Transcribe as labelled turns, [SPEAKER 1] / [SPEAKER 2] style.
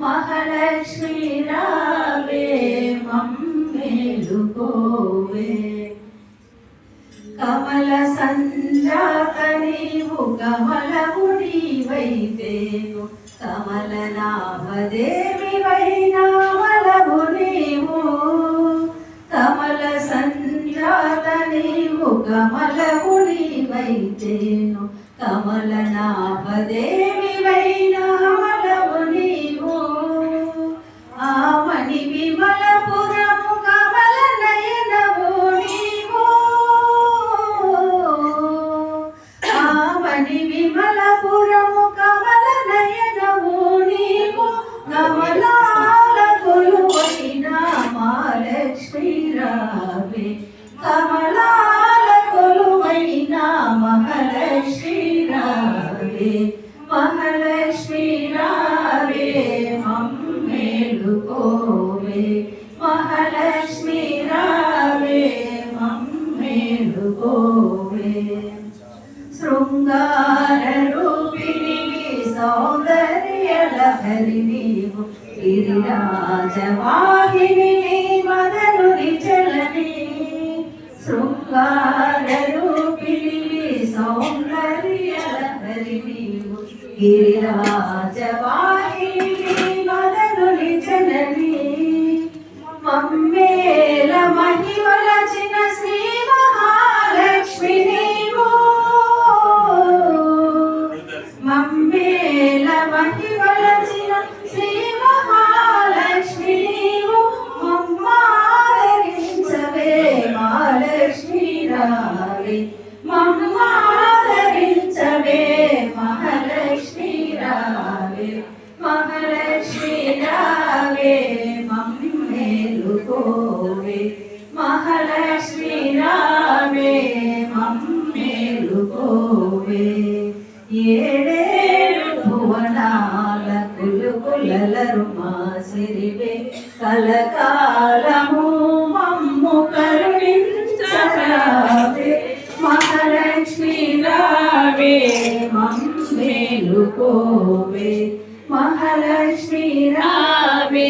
[SPEAKER 1] మహాలక్ష్మి రావే మమ్మేలుకోవే కమల సంజాత నీవు కమలము నీవైతేవు కమల నామదేవి వైనామలము నీవు కమల సంజాత నీవు కమలము నీవైతేను కమల నామదేవి వైనామలము నీవు ఆమని విమలపురము కమల నయనము నీవు ఆమని విమలపురము కమల నయనము నీవు కమలాల కొలువైన మహాలక్ష్మి రావే కమలాల కొలువైన మహాలక్ష్మి రావే మహాలక్ష్మి రావే మమ్మేలుకోవే మహాలక్ష్మి రావే మమ్మేలుకోవే శృంగార రూపిణివి సౌందర్య లహరి నీవు గిరిరాజవాహిని మదనుని చలని శృంగార రూపిణివి సౌందర్య లహరి నీవు గిరిరాజవాహిని మదనుని చలని మమ్మేల మహిమలచిన శ్రీ మహాలక్ష్మి నీవు మమ్మేల మహిమలచిన శ్రీ మహాలక్ష్మి నీవు మమ్మాదరించవే మహాలక్ష్మి రావే మమ్మాదరించవే మహాలక్ష్మి రావే మహాలక్ష్మి రావే మమ్మేలుకోవే మహాలక్ష్మి రావే మమ్మేలుకోవే ఏడేడు భువనాల కులుకులరు మా సిరివే కలకాలము మమ్ము కరుణించరావే మహాలక్ష్మి రావే మమ్మేలుకోవే మహాలక్ష్మి రావే